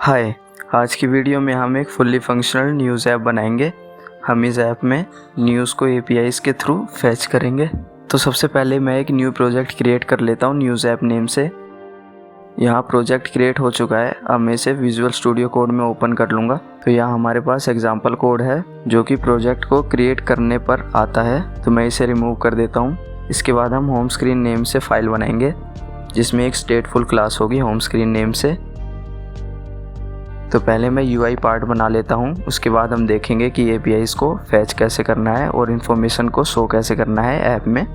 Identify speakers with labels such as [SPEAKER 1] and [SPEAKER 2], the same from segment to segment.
[SPEAKER 1] हाय। आज की वीडियो में हम एक फुल्ली फंक्शनल न्यूज़ ऐप बनाएंगे। हम इस ऐप में न्यूज़ को एपीआईज़ के थ्रू फैच करेंगे। तो सबसे पहले मैं एक न्यू प्रोजेक्ट क्रिएट कर लेता हूँ न्यूज़ ऐप नेम से। यहाँ प्रोजेक्ट क्रिएट हो चुका है। अब मैं इसे विजुअल स्टूडियो कोड में ओपन कर लूँगा। तो यहाँ हमारे पास एग्जाम्पल कोड है जो कि प्रोजेक्ट को क्रिएट करने पर आता है। तो मैं इसे रिमूव कर देता हूँ। इसके बाद हम होम स्क्रीन नेम से फाइल बनाएंगे जिसमें एक स्टेटफुल क्लास होगी होम स्क्रीन नेम से। तो पहले मैं यूआई पार्ट बना लेता हूँ, उसके बाद हम देखेंगे कि एपीआईज़ को फैच कैसे करना है और इन्फॉर्मेशन को शो कैसे करना है ऐप में।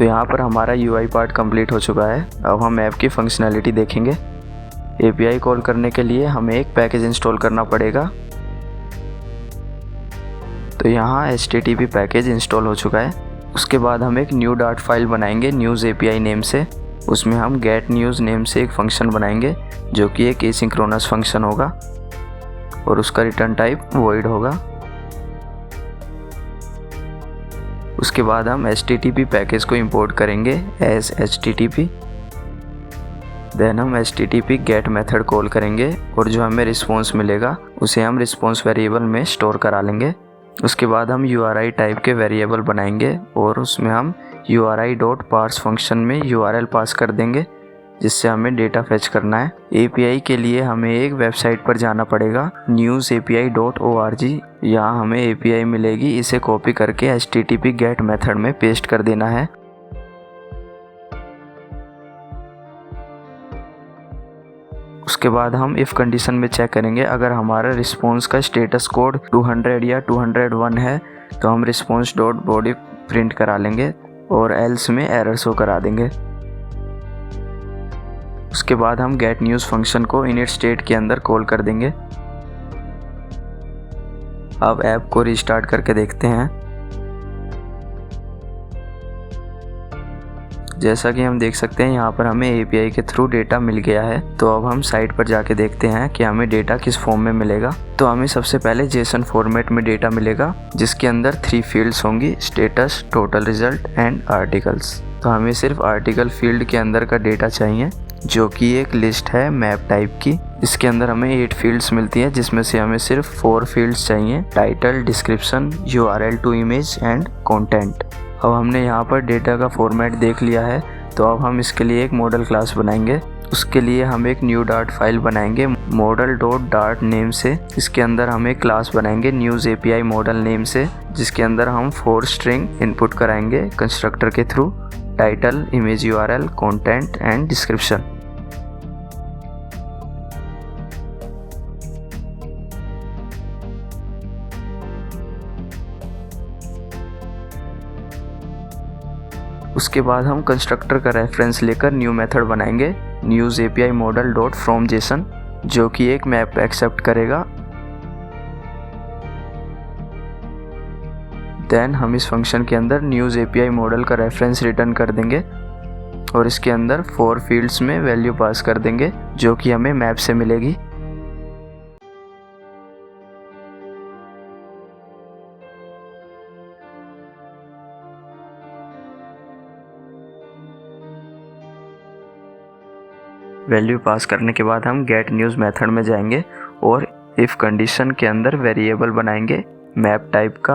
[SPEAKER 1] तो यहाँ पर हमारा UI पार्ट कंप्लीट हो चुका है। अब हम ऐप की फंक्शनैलिटी देखेंगे। API कॉल करने के लिए हमें एक पैकेज इंस्टॉल करना पड़ेगा। तो यहाँ HTTP पैकेज इंस्टॉल हो चुका है। उसके बाद हम एक न्यू डॉट फाइल बनाएंगे न्यूज़ API नेम से। उसमें हम गेट न्यूज़ नेम से एक फंक्शन बनाएंगे जो कि एक एसिंक्रोनस फंक्शन होगा और उसका रिटर्न टाइप वॉइड होगा। उसके बाद हम HTTP पैकेज को इंपोर्ट करेंगे एज HTTP। देन हम HTTP गेट मेथड कॉल करेंगे और जो हमें रिस्पॉन्स मिलेगा उसे हम रिस्पॉन्स वेरिएबल में स्टोर करा लेंगे। उसके बाद हम URI टाइप के वेरिएबल बनाएंगे और उसमें हम URI.parse फंक्शन में URL पास कर देंगे जिससे हमें डेटा फेच करना है। API के लिए हमें एक वेबसाइट पर जाना पड़ेगा newsapi.org। यहाँ हमें API मिलेगी, इसे कॉपी करके HTTP गेट मेथड में पेस्ट कर देना है। उसके बाद हम इफ़ कंडीशन में चेक करेंगे, अगर हमारा रिस्पॉन्स का स्टेटस कोड 200 या 201 है तो हम रिस्पॉन्स डॉट बॉडी प्रिंट करा लेंगे और एल्स में एरर शो करा देंगे। उसके बाद हम गेट न्यूज़ फंक्शन को इनिट स्टेट के अंदर कॉल कर देंगे। अब ऐप को रिस्टार्ट करके देखते हैं। जैसा कि हम देख सकते हैं यहाँ पर हमें API के थ्रू डेटा मिल गया है। तो अब हम साइट पर जाके देखते हैं कि हमें डेटा किस फॉर्म में मिलेगा। तो हमें सबसे पहले JSON फॉर्मेट में डेटा मिलेगा जिसके अंदर 3 फील्ड्स होंगी, status, total result and articles. तो हमें सिर्फ आर्टिकल फील्ड के अंदर का डेटा चाहिए जो कि एक लिस्ट है मैप टाइप की। इसके अंदर हमें 8 फील्ड्स मिलती हैं जिसमें से हमें सिर्फ 4 फील्ड्स चाहिए, title, description, URL to image and content. अब हमने यहाँ पर डेटा का फॉर्मेट देख लिया है तो अब हम इसके लिए एक मॉडल क्लास बनाएंगे। उसके लिए हम एक न्यू डॉट फाइल बनाएंगे मॉडल डॉट डार्ट नेम से। इसके अंदर हम एक क्लास बनाएंगे न्यूज़ API मॉडल नेम से जिसके अंदर हम 4 स्ट्रिंग इनपुट कराएंगे कंस्ट्रक्टर के through, title, image URL, content and description. उसके बाद हम कंस्ट्रक्टर का रेफरेंस लेकर न्यू मेथड बनाएंगे news API model dot from Jason जो कि एक मैप एक्सेप्ट करेगा। देन हम इस फंक्शन के अंदर न्यूज़ API मॉडल का रेफरेंस रिटर्न कर देंगे और इसके अंदर 4 फील्ड्स में वैल्यू पास कर देंगे जो कि हमें मैप से मिलेगी। वैल्यू पास करने के बाद हम गेट न्यूज़ मेथड में जाएंगे और इफ़ कंडीशन के अंदर वेरिएबल बनाएंगे मैप टाइप का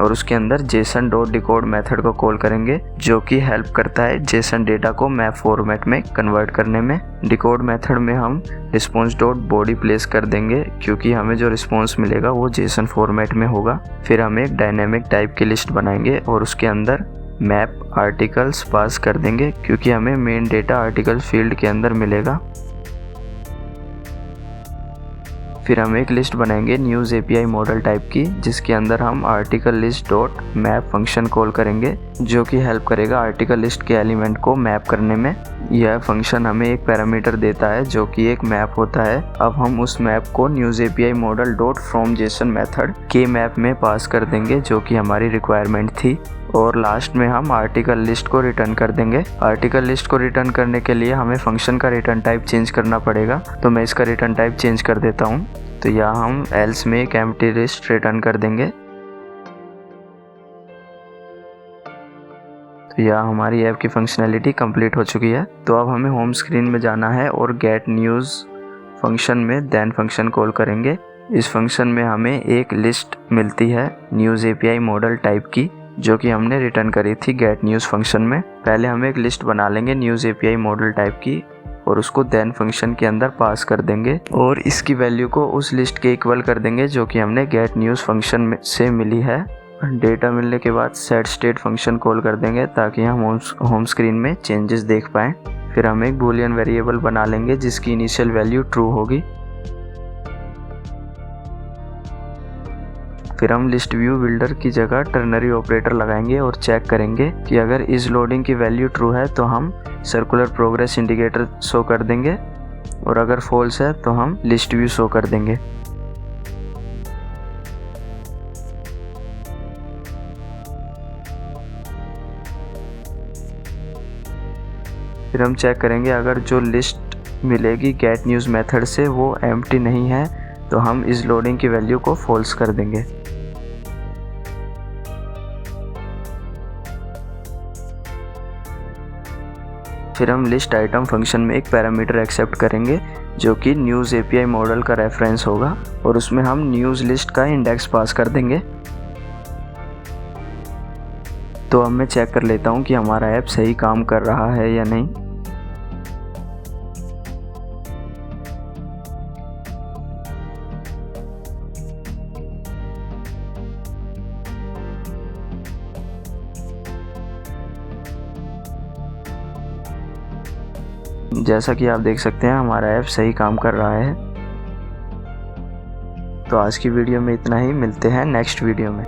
[SPEAKER 1] और उसके अंदर जेसन डॉट डिकोड मेथड को कॉल करेंगे जो कि हेल्प करता है जेसन डेटा को मैप फॉर्मेट में कन्वर्ट करने में। डिकोड मेथड में हम रिस्पॉन्स डॉट बॉडी प्लेस कर देंगे क्योंकि हमें जो रिस्पॉन्स मिलेगा वो जेसन फॉर्मेट में होगा। फिर हम एक डायनेमिक टाइप की लिस्ट बनाएंगे और उसके अंदर मैप आर्टिकल्स पास कर देंगे क्योंकि हमें मेन डेटा आर्टिकल फील्ड के अंदर मिलेगा। फिर हम एक लिस्ट बनाएंगे न्यूज़ API मॉडल टाइप की जिसके अंदर हम article list dot map function call करेंगे जो कि हेल्प करेगा आर्टिकल लिस्ट के एलिमेंट को मैप करने में। यह फंक्शन हमें एक पैरामीटर देता है जो कि एक मैप होता है। अब हम उस मैप को news API model dot from Jason method के मैप में पास कर देंगे जो कि हमारी रिक्वायरमेंट थी। और लास्ट में हम आर्टिकल लिस्ट को रिटर्न कर देंगे। आर्टिकल लिस्ट को रिटर्न करने के लिए हमें फंक्शन का रिटर्न टाइप चेंज करना पड़ेगा, तो मैं इसका रिटर्न टाइप चेंज कर देता हूँ। तो यहाँ हम एल्स में एक एम्प्टी लिस्ट रिटर्न कर देंगे। तो यहाँ हमारी ऐप की फंक्शनैलिटी कंप्लीट हो चुकी है। तो अब हमें होम स्क्रीन में जाना है और गेट न्यूज़ फंक्शन में देन फंक्शन कॉल करेंगे। इस फंक्शन में हमें एक लिस्ट मिलती है न्यूज़ API मॉडल टाइप की जो कि हमने रिटर्न करी थी गेट न्यूज़ फंक्शन में। पहले हम एक लिस्ट बना लेंगे न्यूज़ API मॉडल टाइप की और उसको देन फंक्शन के अंदर पास कर देंगे और इसकी वैल्यू को उस लिस्ट के इक्वल कर देंगे जो कि हमने गेट न्यूज़ फंक्शन से मिली है। डेटा मिलने के बाद सेट स्टेट फंक्शन कॉल कर देंगे ताकि हम होम स्क्रीन में चेंजेस देख पाएँ। फिर हम एक बूलियन वेरिएबल बना लेंगे जिसकी इनिशियल वैल्यू ट्रू होगी। फिर हम लिस्ट व्यू बिल्डर की जगह टर्नरी ऑपरेटर लगाएंगे और चेक करेंगे कि अगर इस लोडिंग की वैल्यू ट्रू है तो हम सर्कुलर प्रोग्रेस इंडिकेटर शो कर देंगे, और अगर फॉल्स है तो हम लिस्ट व्यू शो कर देंगे। फिर हम चेक करेंगे अगर जो लिस्ट मिलेगी गेट न्यूज़ मेथड से वो एम्प्टी नहीं है तो हम इस लोडिंग की वैल्यू को फॉल्स कर देंगे। फिर हम लिस्ट आइटम फंक्शन में एक पैरामीटर एक्सेप्ट करेंगे जो कि न्यूज़ एपीआई मॉडल का रेफरेंस होगा, और उसमें हम न्यूज़ लिस्ट का इंडेक्स पास कर देंगे। तो अब मैं चेक कर लेता हूँ कि हमारा ऐप सही काम कर रहा है या नहीं। जैसा कि आप देख सकते हैं हमारा ऐप सही काम कर रहा है। तो आज की वीडियो में इतना ही, मिलते हैं नेक्स्ट वीडियो में।